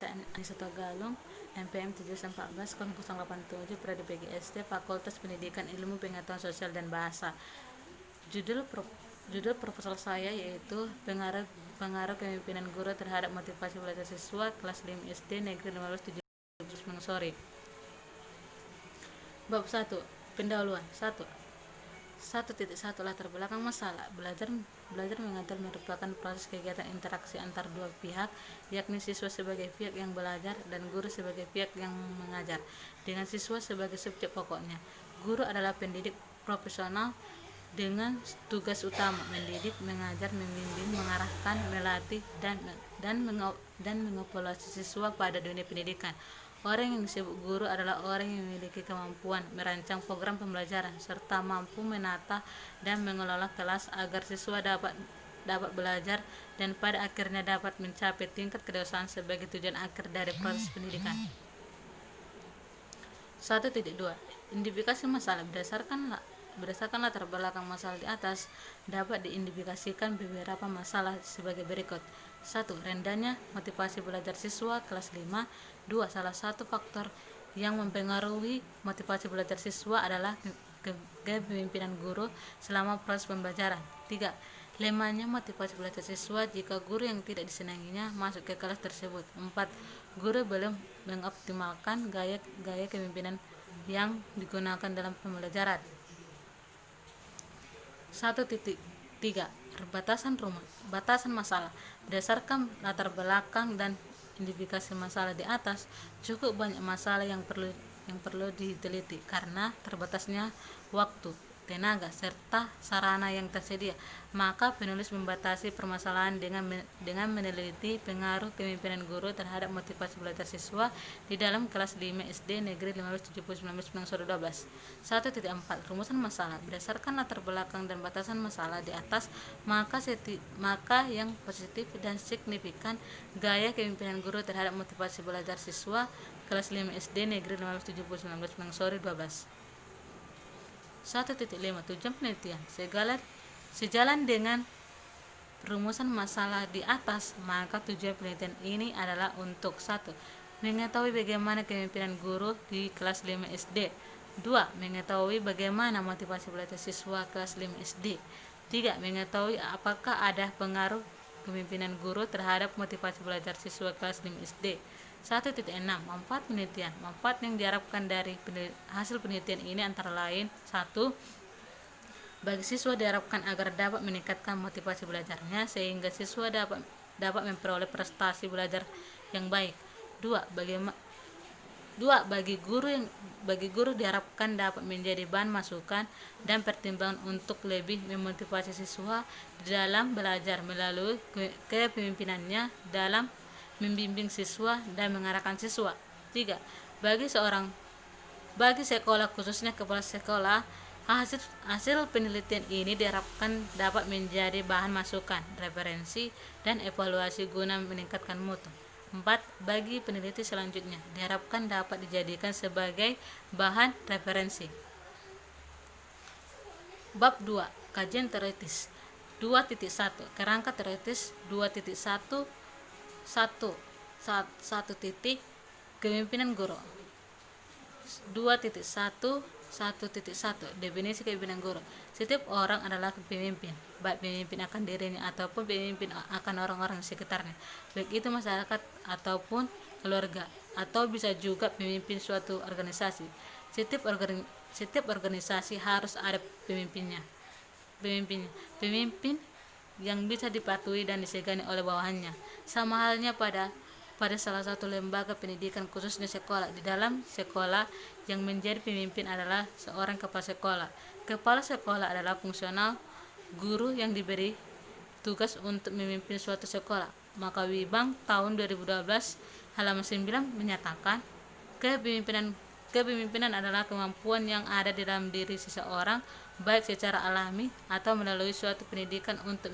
Anissa Tagalong, NPM 714-087, Prodi PGSD, Fakultas Pendidikan Ilmu Pengetahuan Sosial dan Bahasa. Judul proposal saya yaitu pengaruh kepemimpinan guru terhadap motivasi belajar siswa kelas 5 SD Negeri 15 Mengsori. Bab 1. Pendahuluan. 1.1 Latar belakang masalah. Belajar mengajar merupakan proses kegiatan interaksi antar dua pihak, yakni siswa sebagai pihak yang belajar dan guru sebagai pihak yang mengajar, dengan siswa sebagai subjek pokoknya. Guru adalah pendidik profesional dengan tugas utama mendidik, mengajar, membimbing, mengarahkan, melatih, dan mengevaluasi siswa pada dunia pendidikan. Orang yang disebut guru adalah orang yang memiliki kemampuan merancang program pembelajaran serta mampu menata dan mengelola kelas agar siswa dapat belajar dan pada akhirnya dapat mencapai tingkat kedewasaan sebagai tujuan akhir dari proses pendidikan. 1.2 Identifikasi masalah. Berdasarkan latar belakang masalah di atas, dapat diidentifikasikan beberapa masalah sebagai berikut. 1. Rendahnya motivasi belajar siswa kelas 5. 2. Salah satu faktor yang mempengaruhi motivasi belajar siswa adalah kepemimpinan guru selama proses pembelajaran. 3. Lemahnya motivasi belajar siswa jika guru yang tidak disenanginya masuk ke kelas tersebut. 4. Guru belum mengoptimalkan gaya kepemimpinan yang digunakan dalam pembelajaran. 1.3 Batasan masalah. Berdasarkan latar belakang dan identifikasi masalah di atas, cukup banyak masalah yang perlu diteliti karena terbatasnya waktu, tenaga, serta sarana yang tersedia. Maka penulis membatasi permasalahan dengan meneliti pengaruh kepemimpinan guru terhadap motivasi belajar siswa di dalam kelas 5 SD Negeri 1579 Mengsori 12. 1.4 Rumusan masalah. Berdasarkan latar belakang dan batasan masalah di atas, maka yang positif dan signifikan gaya kepemimpinan guru terhadap motivasi belajar siswa kelas 5 SD Negeri 1579 Mengsori 12. 1.5 Tujuan penelitian. Sejalan dengan rumusan masalah di atas, maka tujuan penelitian ini adalah untuk 1. Mengetahui bagaimana kepemimpinan guru di kelas 5 SD. 2. Mengetahui bagaimana motivasi belajar siswa kelas 5 SD. 3. Mengetahui apakah ada pengaruh kepemimpinan guru terhadap motivasi belajar siswa kelas 5 SD. 1.6 Manfaat penelitian. Manfaat yang diharapkan dari hasil penelitian ini antara lain: 1. Bagi siswa diharapkan agar dapat meningkatkan motivasi belajarnya sehingga siswa dapat memperoleh prestasi belajar yang baik. 2. Bagi guru diharapkan dapat menjadi bahan masukan dan pertimbangan untuk lebih memotivasi siswa dalam belajar melalui kepemimpinannya dalam membimbing siswa dan mengarahkan siswa. 3. Bagi sekolah, khususnya kepala sekolah, hasil penelitian ini diharapkan dapat menjadi bahan masukan, referensi, dan evaluasi guna meningkatkan mutu. 4. Bagi peneliti selanjutnya, diharapkan dapat dijadikan sebagai bahan referensi. Bab 2. Kajian teoritis. 2.1 Kerangka teoritis. 2.1 1. Kepemimpinan guru. 2.1 Definisi kepemimpinan guru. Setiap orang adalah pemimpin, baik pemimpin akan dirinya ataupun pemimpin akan orang-orang di sekitarnya, baik itu masyarakat ataupun keluarga, atau bisa juga pemimpin suatu organisasi. Setiap organisasi harus ada pemimpin yang bisa dipatuhi dan disegani oleh bawahannya. Sama halnya pada salah satu lembaga pendidikan, khususnya sekolah. Di dalam sekolah, yang menjadi pemimpin adalah seorang kepala sekolah. Kepala sekolah adalah fungsional guru yang diberi tugas untuk memimpin suatu sekolah. Maka Wibang tahun 2012 halaman 9 menyatakan, kepemimpinan adalah kemampuan yang ada di dalam diri seseorang, baik secara alami atau melalui suatu pendidikan untuk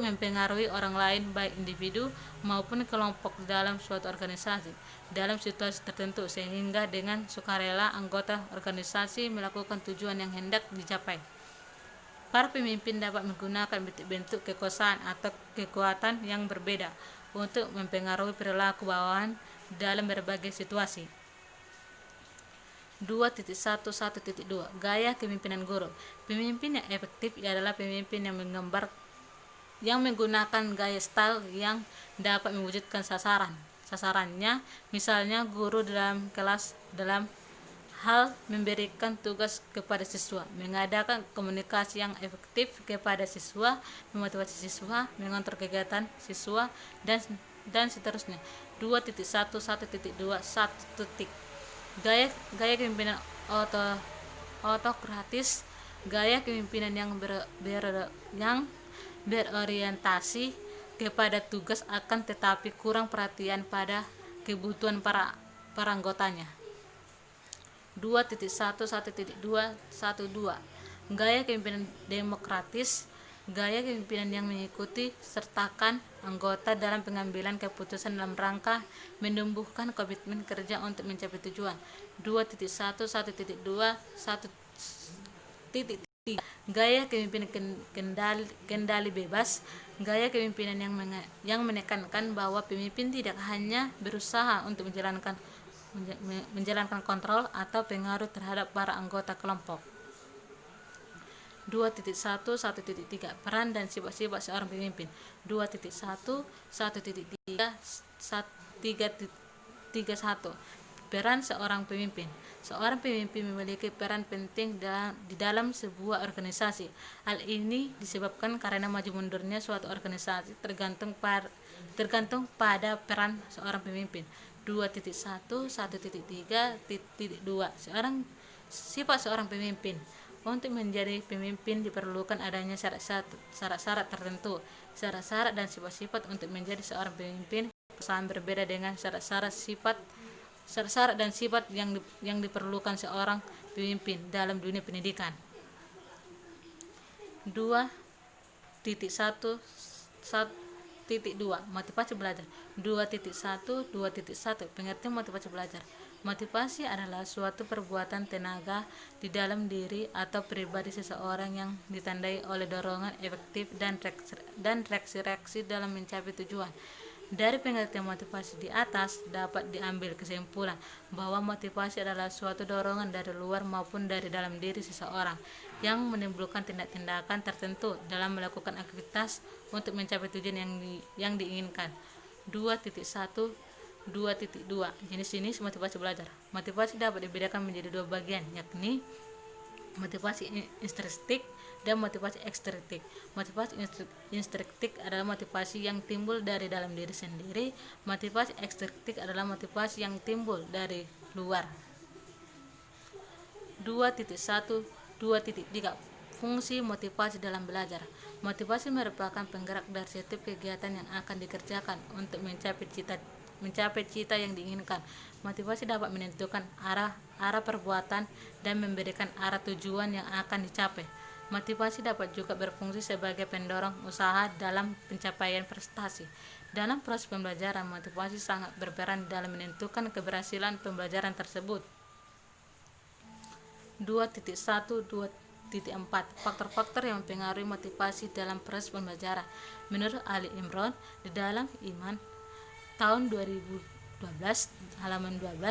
mempengaruhi orang lain, baik individu maupun kelompok dalam suatu organisasi dalam situasi tertentu, sehingga dengan sukarela anggota organisasi melakukan tujuan yang hendak dicapai. Para pemimpin dapat menggunakan bentuk-bentuk kekuasaan atau kekuatan yang berbeda untuk mempengaruhi perilaku bawahan dalam berbagai situasi. 2.1.1.2 Gaya kepemimpinan guru. Pemimpin yang efektif adalah pemimpin yang menggunakan gaya style yang dapat mewujudkan sasarannya, misalnya guru dalam kelas dalam hal memberikan tugas kepada siswa, mengadakan komunikasi yang efektif kepada siswa, memotivasi siswa, mengontrol kegiatan siswa, dan seterusnya. 2.1.1.2 Gaya kepemimpinan autokratis. Gaya kepemimpinan yang berorientasi kepada tugas akan tetapi kurang perhatian pada kebutuhan para anggotanya. 2.1.1.2 Gaya kepemimpinan demokratis. Gaya kepemimpinan yang mengikuti sertakan anggota dalam pengambilan keputusan dalam rangka menumbuhkan komitmen kerja untuk mencapai tujuan. 2.1.1.2 Gaya kepemimpinan kendali bebas. Gaya kepemimpinan yang menekankan bahwa pemimpin tidak hanya berusaha untuk menjalankan kontrol atau pengaruh terhadap para anggota kelompok. 2.1.1.3 Peran dan sifat-sifat seorang pemimpin. 2.1.1.3 Peran seorang pemimpin. Seorang pemimpin memiliki peran penting di dalam sebuah organisasi. Hal ini disebabkan karena maju mundurnya suatu organisasi tergantung pada peran seorang pemimpin. 2.1.1.3.2 Sifat seorang pemimpin. Untuk menjadi pemimpin diperlukan adanya syarat-syarat tertentu. Syarat-syarat dan sifat-sifat untuk menjadi seorang pemimpin sangat berbeda dengan syarat-syarat dan sifat yang diperlukan seorang pemimpin dalam dunia pendidikan. 2.1.1.2 Motivasi belajar. 2.1.2.1 Pengertian motivasi belajar. Motivasi adalah suatu perbuatan tenaga di dalam diri atau pribadi seseorang yang ditandai oleh dorongan efektif dan reaksi-reaksi dalam mencapai tujuan. Dari pengertian motivasi di atas dapat diambil kesimpulan bahwa motivasi adalah suatu dorongan dari luar maupun dari dalam diri seseorang yang menimbulkan tindak-tindakan tertentu dalam melakukan aktivitas untuk mencapai tujuan yang diinginkan. 2.2 Jenis-jenis motivasi belajar. Motivasi dapat dibedakan menjadi dua bagian, yakni motivasi intrinsik dan motivasi ekstrinsik. Motivasi intrinsik adalah motivasi yang timbul dari dalam diri sendiri. Motivasi ekstrinsik adalah motivasi yang timbul dari luar. 2.1.2.3 Fungsi motivasi dalam belajar. Motivasi merupakan penggerak dari setiap kegiatan yang akan dikerjakan untuk mencapai cita yang diinginkan. Motivasi dapat menentukan arah perbuatan dan memberikan arah tujuan yang akan dicapai. Motivasi dapat juga berfungsi sebagai pendorong usaha dalam pencapaian prestasi. Dalam proses pembelajaran, motivasi sangat berperan dalam menentukan keberhasilan pembelajaran tersebut. 2.1.2.4 Faktor-faktor yang mempengaruhi motivasi dalam proses pembelajaran. Menurut Ali Imran di dalam Iman tahun 2012 halaman 12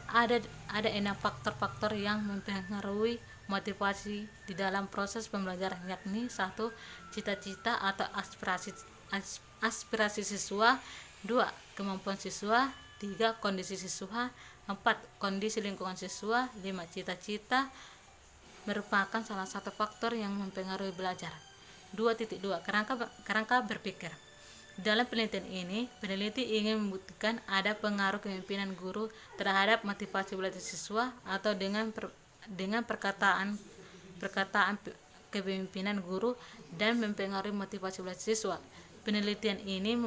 ada 6 faktor-faktor yang mempengaruhi motivasi di dalam proses pembelajaran, yakni 1. Cita-cita atau aspirasi siswa. 2. Kemampuan siswa. 3. Kondisi siswa. 4. Kondisi lingkungan siswa. 5. Cita-cita merupakan salah satu faktor yang mempengaruhi belajar. 2.2 Kerangka berpikir. Dalam penelitian ini, peneliti ingin membuktikan ada pengaruh kepemimpinan guru terhadap motivasi belajar siswa atau dengan perkataan kepemimpinan guru dan mempengaruhi motivasi belajar siswa. Penelitian ini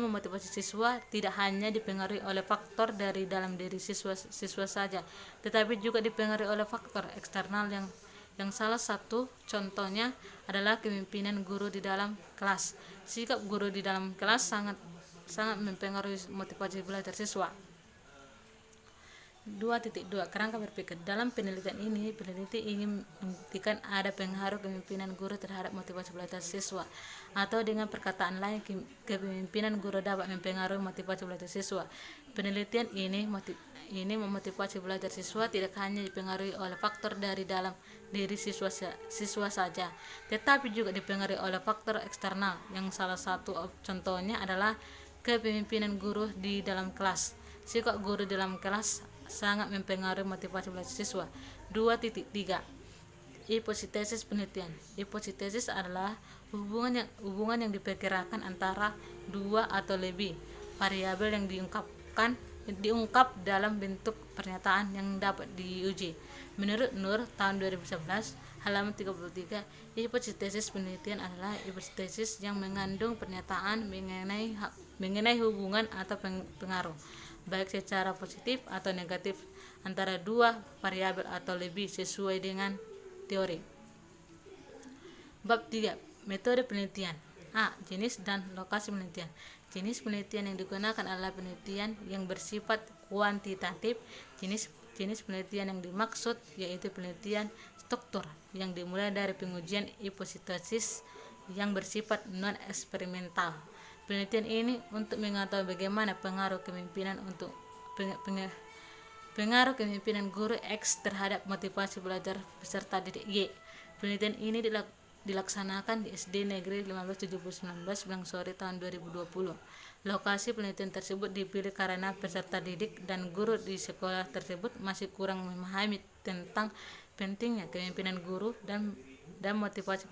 memotivasi siswa tidak hanya dipengaruhi oleh faktor dari dalam diri siswa saja, tetapi juga dipengaruhi oleh faktor eksternal yang salah satu contohnya adalah kepemimpinan guru di dalam kelas. Sikap guru di dalam kelas sangat mempengaruhi motivasi belajar siswa. 2.2 Kerangka berpikir. Dalam penelitian ini, peneliti ingin membuktikan ada pengaruh kepemimpinan guru terhadap motivasi belajar siswa, atau dengan perkataan lain, kepemimpinan guru dapat mempengaruhi motivasi belajar siswa. Penelitian ini memotivasi belajar siswa tidak hanya dipengaruhi oleh faktor dari dalam diri siswa saja, tetapi juga dipengaruhi oleh faktor eksternal, yang salah satu contohnya adalah kepemimpinan guru di dalam kelas. Sikap guru dalam kelas sangat mempengaruhi motivasi belajar siswa. 2.3 Hipotesis penelitian. Hipotesis adalah hubungan yang diperkirakan antara dua atau lebih variabel yang diungkap dalam bentuk pernyataan yang dapat diuji. Menurut Nur tahun 2011 halaman 33, hipotesis penelitian adalah hipotesis yang mengandung pernyataan mengenai hubungan atau pengaruh, baik secara positif atau negatif, antara dua variabel atau lebih sesuai dengan teori. Bab 3. Metode penelitian. A. Jenis dan lokasi penelitian. Jenis penelitian yang digunakan adalah penelitian yang bersifat kuantitatif. Jenis penelitian yang dimaksud yaitu penelitian struktur yang dimulai dari pengujian hipotesis yang bersifat non-eksperimental. Penelitian ini untuk mengetahui bagaimana pengaruh kepemimpinan guru X terhadap motivasi belajar peserta didik Y. Penelitian ini dilaksanakan di SD Negeri 1579 Blangsori tahun 2020. Lokasi penelitian tersebut dipilih karena peserta didik dan guru di sekolah tersebut masih kurang memahami tentang pentingnya kepemimpinan guru dan motivasi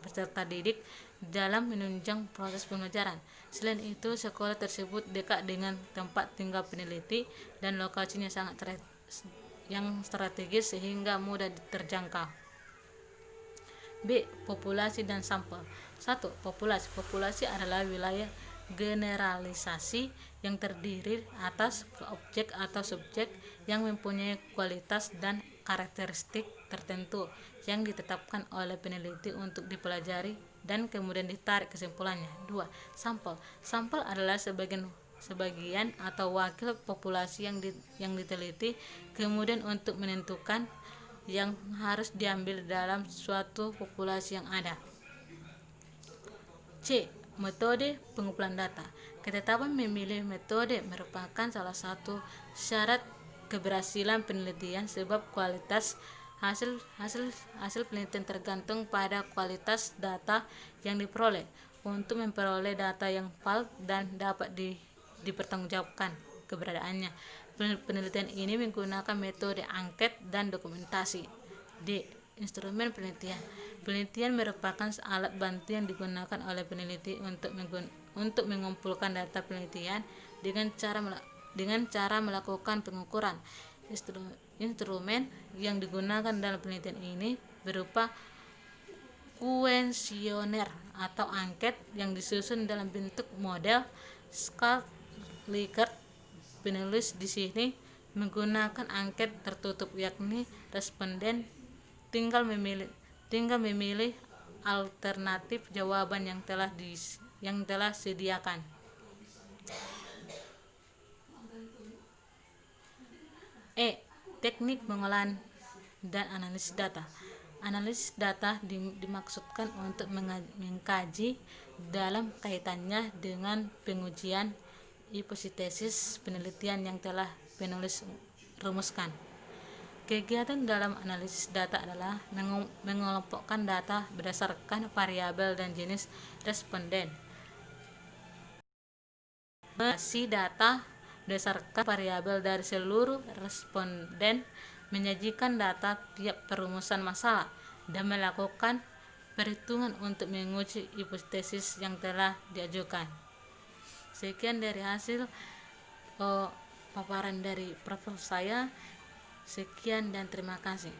peserta didik dalam menunjang proses pembelajaran. Selain itu, sekolah tersebut dekat dengan tempat tinggal peneliti dan lokasinya sangat strategis sehingga mudah terjangkau. B. Populasi dan sampel. 1. Populasi. Populasi adalah wilayah generalisasi yang terdiri atas objek atau subjek yang mempunyai kualitas dan karakteristik tertentu yang ditetapkan oleh peneliti untuk dipelajari dan kemudian ditarik kesimpulannya. 2. Sampel. Sampel adalah sebagian atau wakil populasi yang diteliti kemudian untuk menentukan yang harus diambil dalam suatu populasi yang ada. C. Metode pengumpulan data. Ketetapan memilih metode merupakan salah satu syarat keberhasilan penelitian, sebab kualitas hasil penelitian tergantung pada kualitas data yang diperoleh. Untuk memperoleh data yang valid dan dapat dipertanggungjawabkan keberadaannya, penelitian ini menggunakan metode angket dan dokumentasi. D. Instrumen penelitian. Penelitian merupakan alat bantu yang digunakan oleh peneliti untuk mengumpulkan data penelitian dengan cara melakukan pengukuran. Instrumen yang digunakan dalam penelitian ini berupa kuesioner atau angket yang disusun dalam bentuk model skala Likert. Penulis di sini menggunakan angket tertutup, yakni responden tinggal memilih alternatif jawaban yang telah sediakan. E. Teknik pengolahan dan analisis data. Analisis data dimaksudkan untuk mengkaji dalam kaitannya dengan pengujian hipotesis penelitian yang telah penulis rumuskan. Kegiatan dalam analisis data adalah mengelompokkan data berdasarkan variabel dan jenis responden. Menganalisis data berdasarkan variabel dari seluruh responden, menyajikan data tiap perumusan masalah, dan melakukan perhitungan untuk menguji hipotesis yang telah diajukan. Sekian dari hasil paparan dari profesor saya. Sekian dan terima kasih.